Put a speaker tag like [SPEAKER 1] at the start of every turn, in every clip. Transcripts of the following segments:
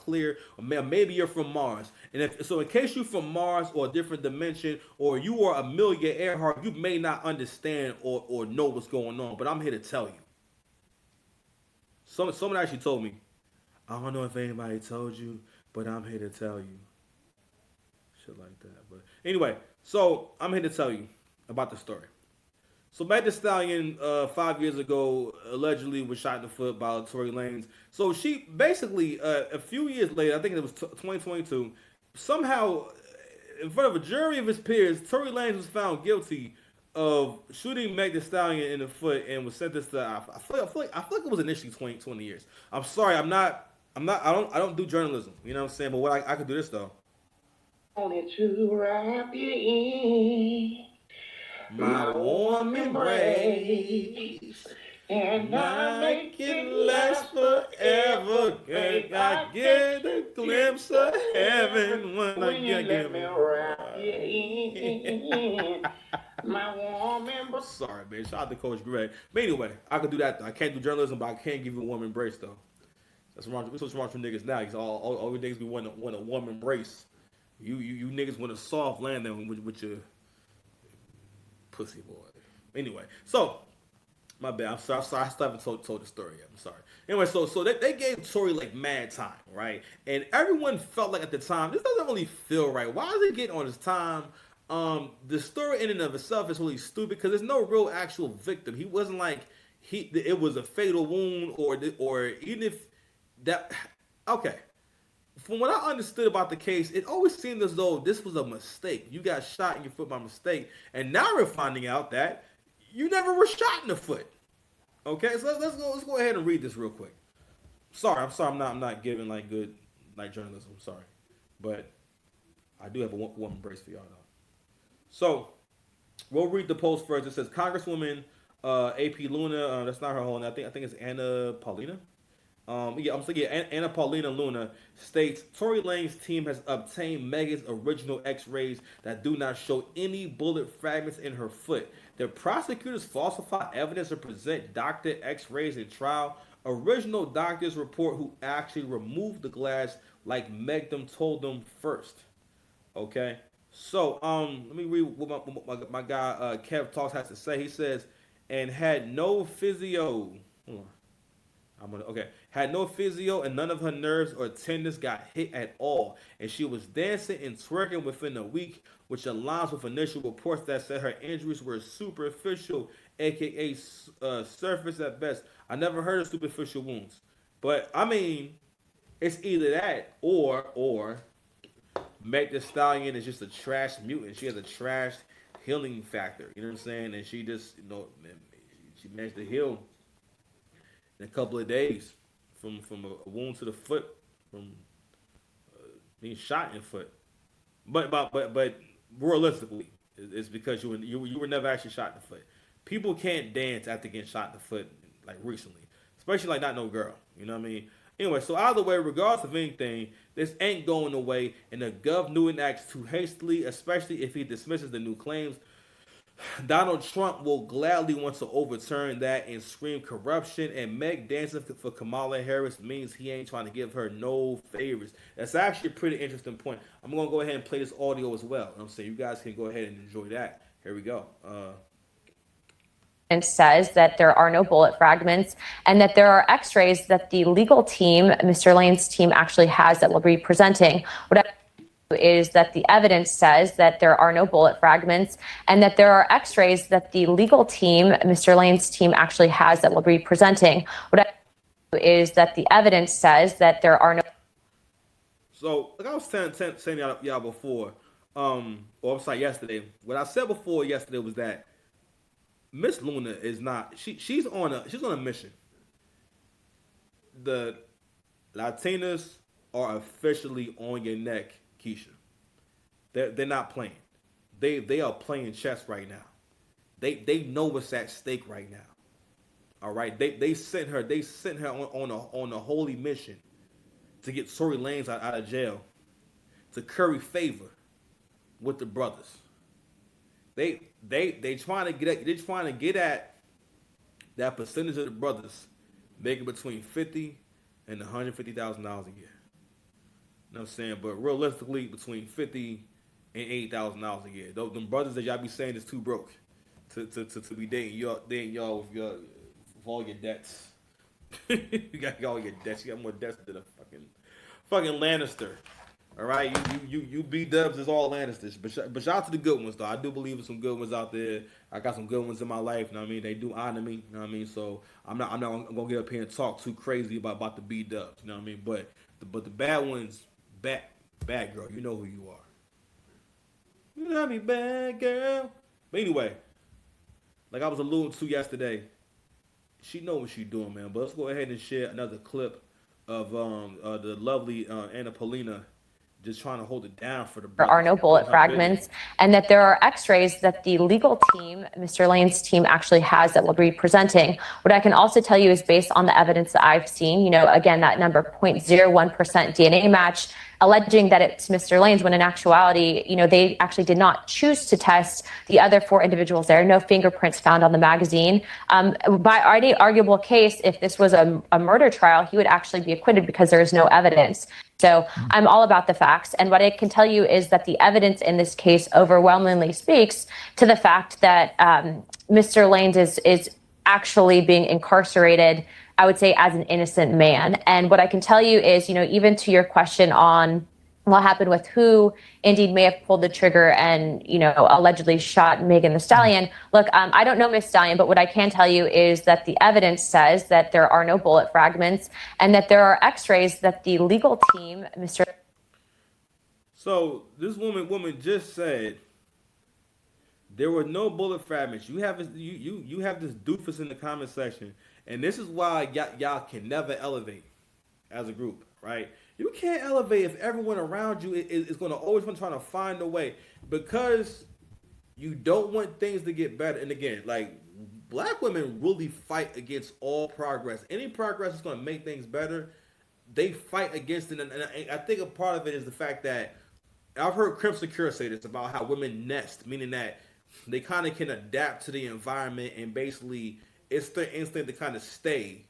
[SPEAKER 1] clear, or maybe you're from Mars. And if so, in case you're from Mars or a different dimension, or you are Amelia Earhart, you may not understand or know what's going on. But I'm here to tell you. Someone actually told me. I don't know if anybody told you, but I'm here to tell you. Shit like that. But anyway, so I'm here to tell you about the story. So Meg Thee Stallion, 5 years ago, allegedly was shot in the foot by Tory Lanez. So she basically, a few years later, I think it was 2022, somehow, in front of a jury of his peers, Tory Lanez was found guilty of shooting Meg Thee Stallion in the foot and was sentenced to. I feel like it was initially 20 years. I'm sorry, I don't do journalism. You know what I'm saying? But what I could do this though. Wanted to wrap you in my warm embrace, and I make it last forever. Can I get a glimpse of heaven when I get me wrap you in my warm embrace? Sorry, man. Shout out to Coach Greg. But anyway, I could do that though. I can't do journalism, but I can give you a warm embrace though. That's what's wrong from niggas now. Cause all niggas be want a warm embrace. You niggas want a soft landing with your pussy boy. Anyway, so my bad. I'm sorry. I still haven't told the story yet. I'm sorry. Anyway, so they gave Tory like mad time, right? And everyone felt like at the time this doesn't really feel right. Why is he getting on his time? The story in and of itself is really stupid because there's no real actual victim. He wasn't like it was a fatal wound or even if that okay. From what I understood about the case, it always seemed as though this was a mistake. You got shot in your foot by mistake, and now we're finding out that you never were shot in the foot. Okay, so let's go ahead and read this real quick. I'm sorry, I'm not giving like good like journalism. I'm sorry, but I do have a warm embrace for y'all though. So we'll read the post first. It says Congresswoman AP Luna. That's not her whole name. I think it's Anna Paulina. Yeah, I'm saying yeah, Anna Paulina Luna states Tory Lane's team has obtained Megan's original X-rays that do not show any bullet fragments in her foot. The prosecutors falsify evidence to present doctor X-rays in trial. Original doctors report who actually removed the glass, like Megan told them first. Okay, so let me read what my guy Kev Talks has to say. He says, and had no physio. Hold on. Okay. Had no physio and none of her nerves or tendons got hit at all. And she was dancing and twerking within a week, which aligns with initial reports that said her injuries were superficial, aka surface at best. I never heard of superficial wounds. But I mean, it's either that or Meg Thee Stallion is just a trash mutant. She has a trash healing factor. You know what I'm saying? And she just, she managed to heal in a couple of days from a wound to the foot from being shot in the foot. But realistically, it's because you were never actually shot in the foot. People can't dance after getting shot in the foot like recently, especially like not no girl. You know what I mean? Anyway, so either way, regardless of anything, this ain't going away, and the Gov Newton acts too hastily, especially if he dismisses the new claims. Donald Trump will gladly want to overturn that and scream corruption. And Meg dancing for Kamala Harris means he ain't trying to give her no favors. That's actually a pretty interesting point. I'm going to go ahead and play this audio as well. I'm saying you guys can go ahead and enjoy that. Here we go.
[SPEAKER 2] And says that there are no bullet fragments and that there are x-rays that the legal team, Mr. Lane's team, actually has that will be presenting. What is that the evidence says that there are no bullet fragments and that there are x-rays that the legal team, Mr. Lane's team, actually has that will be presenting. What is that the evidence says that there are no.
[SPEAKER 1] So, like I was saying y'all before, or I'm sorry, yesterday. What I said before yesterday was that Miss Luna is not. She's on a mission. The Latinas are officially on your neck, Keisha. They're not playing. They are playing chess right now. They know what's at stake right now. All right. They sent her on a holy mission to get Tory Lanez out of jail, to curry favor with the brothers. They trying to get at that percentage of the brothers making between $50,000 and $150,000 a year. You know what I'm saying? But realistically, between 50 and $80,000 a year. Those them brothers that y'all be saying is too broke to be dating y'all with all your debts. You got all your debts. You got more debts than a fucking Lannister. All right, you B Dubs is all Lannisters, but shout out to the good ones though. I do believe there's some good ones out there. I got some good ones in my life. You know what I mean? They do honor me. You know what I mean? So I'm not gonna get up here and talk too crazy about the B Dubs. You know what I mean? But the bad ones, bad bad girl. You know who you are. You know me, bad girl. But anyway, like I was alluding to yesterday, she know what she doing, man. But let's go ahead and share another clip of the lovely Anna Paulina just trying to hold it down for the
[SPEAKER 2] there are
[SPEAKER 1] brothers,
[SPEAKER 2] no
[SPEAKER 1] doing
[SPEAKER 2] bullet
[SPEAKER 1] her bidding.
[SPEAKER 2] fragments, and that there are x-rays that the legal team, Mr. Lane's team, actually has that we'll be presenting. What I can also tell you is based on the evidence that I've seen, again, that number 0.01% DNA match, alleging that it's Mr. Lane's, when in actuality, they actually did not choose to test the other four individuals there. No fingerprints found on the magazine. By any arguable case, if this was a murder trial, he would actually be acquitted because there is no evidence. So I'm all about the facts. And what I can tell you is that the evidence in this case overwhelmingly speaks to the fact that Mr. Lanes is actually being incarcerated, I would say, as an innocent man. And what I can tell you is, even to your question on what happened with who indeed may have pulled the trigger and, allegedly shot Megan the Stallion. Look, I don't know Miss Stallion, but what I can tell you is that the evidence says that there are no bullet fragments and that there are x-rays that the legal team, Mr.
[SPEAKER 1] So this woman just said there were no bullet fragments. You have this doofus in the comment section, and this is why y'all can never elevate as a group, right? You can't elevate if everyone around you is going to always want trying to find a way because you don't want things to get better. And again, like black women really fight against all progress. Any progress is going to make things better. They fight against it, and I think a part of it is the fact that I've heard Crimson Cure say this about how women nest, meaning that they kind of can adapt to the environment and basically it's their instinct to kind of stay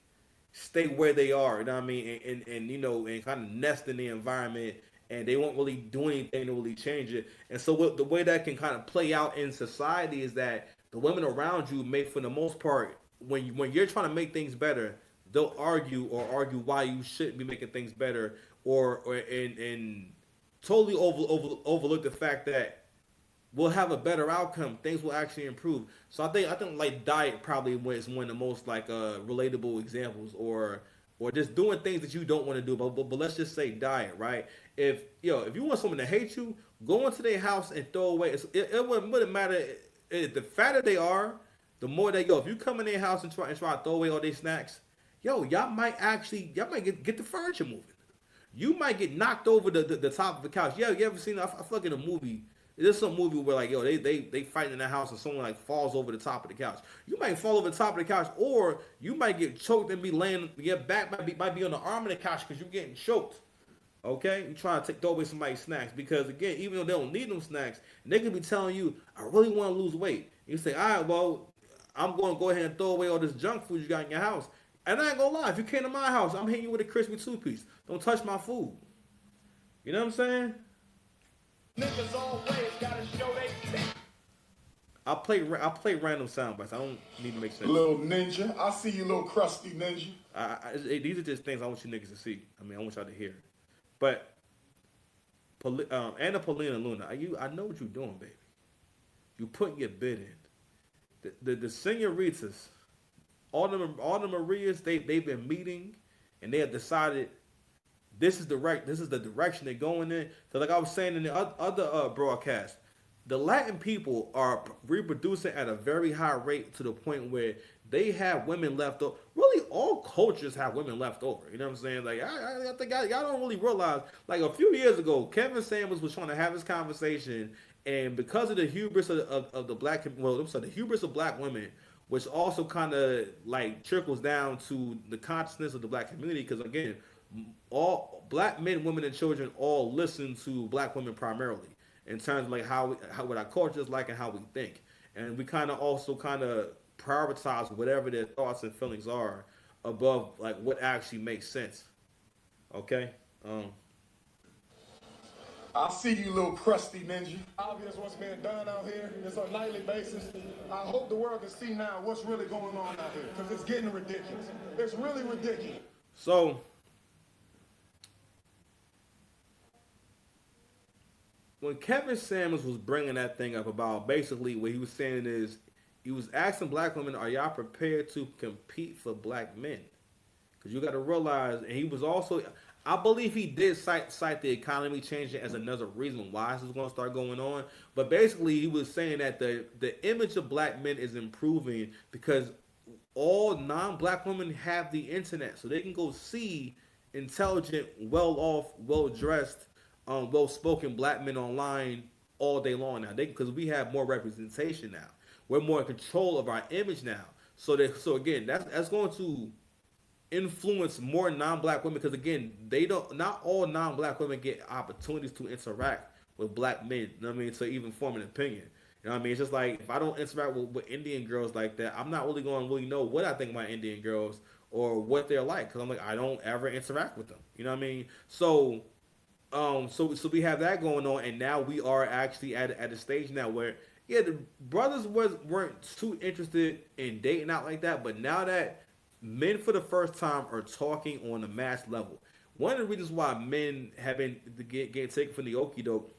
[SPEAKER 1] where they are. You know what I mean? And kind of nest in the environment, and they won't really do anything to really change it. And so, the way that can kind of play out in society is that the women around you make, for the most part, when you're trying to make things better, they'll argue why you shouldn't be making things better, or totally overlook the fact that we'll have a better outcome. Things will actually improve. So I think like diet probably is one of the most like relatable examples, or just doing things that you don't want to do. But let's just say diet, right? If you want someone to hate you, go into their house and throw away. It wouldn't matter. The fatter they are, the more they go. If you come in their house and try to throw away all their snacks, y'all might get the furniture moving. You might get knocked over the top of the couch. Yeah, you ever seen? I feel like in a movie. There's some movie where like they fight in the house and someone like falls over the top of the couch. You might fall over the top of the couch, or you might get choked and be laying. Your back might be on the arm of the couch because you're getting choked. Okay, you trying to throw away somebody's snacks because again, even though they don't need them snacks, they could be telling you, "I really want to lose weight." You say, "All right, well, I'm going to go ahead and throw away all this junk food you got in your house." And I ain't gonna lie, if you came to my house, I'm hitting you with a crispy two piece. Don't touch my food. You know what I'm saying? Niggas always gotta show they teeth. I play random sound bites. I don't need to make sense.
[SPEAKER 3] Little ninja. I see you, little crusty ninja.
[SPEAKER 1] These are just things I want you niggas to see. I mean, I want y'all to hear. But Anna Paulina Luna, I know what you're doing, baby. You putting your bid in. The senoritas, all the Marias, they've been meeting, and they have decided this is the direction they're going in. So like I was saying in the other broadcast, the Latin people are reproducing at a very high rate to the point where they have women left over. Really, all cultures have women left over. You know what I'm saying? Like I think y'all don't really realize. Like a few years ago, Kevin Samuels was trying to have this conversation, and because of the hubris of the black, well, I'm sorry, the hubris of black women, which also kind of like trickles down to the consciousness of the black community. Because again, all black men, women, and children all listen to black women primarily in terms of like how what our culture is like and how we think, and we kind of also kind of prioritize whatever their thoughts and feelings are above like what actually makes sense. Okay.
[SPEAKER 3] I see you, little crusty ninja. Obvious what's being done out here. It's on a nightly basis. I hope the world can see now what's really going on out here, because it's getting ridiculous. It's really ridiculous.
[SPEAKER 1] So when Kevin Samuels was bringing that thing up about basically what he was saying is he was asking black women, "Are y'all prepared to compete for black men?" Because you got to realize, and he was also, I believe he did cite the economy changing as another reason why this is going to start going on. But basically, he was saying that the image of black men is improving because all non-black women have the internet, so they can go see intelligent, well-off, well-dressed, well-spoken black men online all day long now. They because we have more representation now. We're more in control of our image now. So again, that's going to influence more non-black women because again they don't not all non-black women get opportunities to interact with black men, you know what I mean, to even form an opinion, you know what I mean. It's just like if I don't interact with Indian girls like that, I'm not really going to really know what I think about Indian girls or what they're like because I'm like I don't ever interact with them, you know what I mean. So we have that going on, and now we are actually at a stage now where yeah, the brothers weren't too interested in dating out like that, but now that men for the first time are talking on a mass level, one of the reasons why men have been getting taken from the okie doke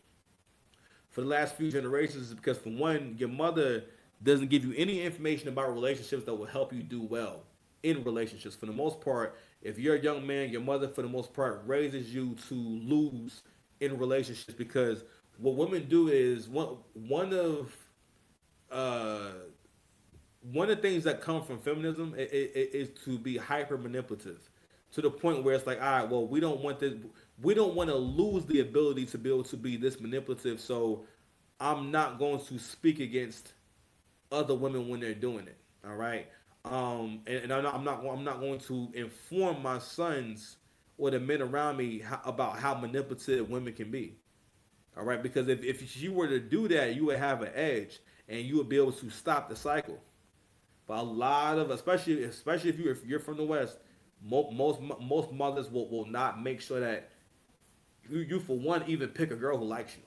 [SPEAKER 1] for the last few generations is because for one, your mother doesn't give you any information about relationships that will help you do well in relationships. For the most part, if you're a young man, your mother for the most part raises you to lose in relationships because what women do is uh one of the things that come from feminism is to be hyper manipulative to the point where it's like, all right, well, we don't want this, we don't want to lose the ability to be able to be this manipulative, so I'm not going to speak against other women when they're doing it. All right, and I'm not going to inform my sons or the men around me about how manipulative women can be. All right, because if you were to do that, you would have an edge and you would be able to stop the cycle. But a lot of, especially if you're from the West, most mothers will not make sure that you for one even pick a girl who likes you.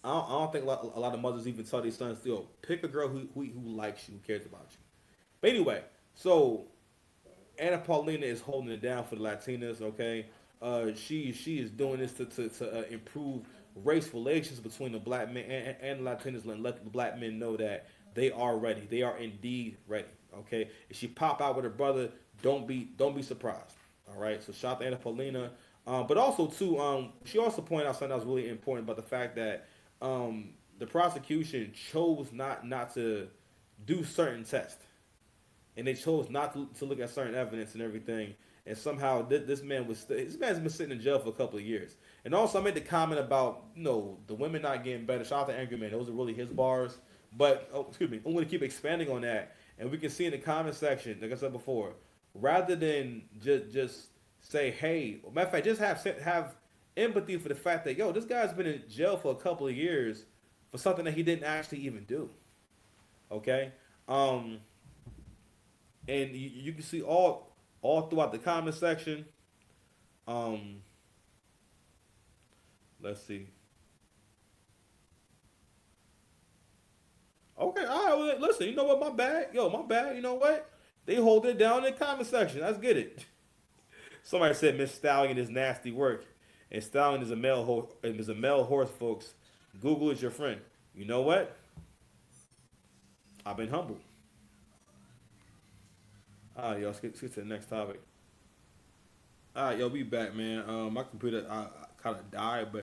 [SPEAKER 1] I don't think a lot of mothers even tell their sons still pick a girl who likes you, who cares about you. But anyway, so Anna Paulina is holding it down for the Latinas. Okay, she is doing this to improve race relations between the black men and the Latinas, and let the black men know that they are ready. They are indeed ready. Okay, if she pop out with her brother, don't be surprised. All right, so shout out to Anna Paulina. But also too, she also pointed out something that was really important about the fact that the prosecution chose not to do certain tests, and they chose not to look at certain evidence and everything. And somehow this man's been sitting in jail for a couple of years. And also, I made the comment about the women not getting better. Shout out to Angry Man; those are really his bars. But excuse me, I'm going to keep expanding on that, and we can see in the comment section, like I said before, rather than just say, hey, matter of fact, just have empathy for the fact that this guy's been in jail for a couple of years for something that he didn't actually even do. Okay, um, and you can see all throughout the comment section. Um, let's see. Okay, all right. Well, listen, you know what? My bad. My bad. You know what? They hold it down in the comment section. Let's get it. Somebody said Miss Stallion is nasty work, and Stallion is a male horse, folks. Google is your friend. You know what? I've been humbled. All right, y'all. Let's get to the next topic. All right, yo, be back, man. My computer I kind of died, but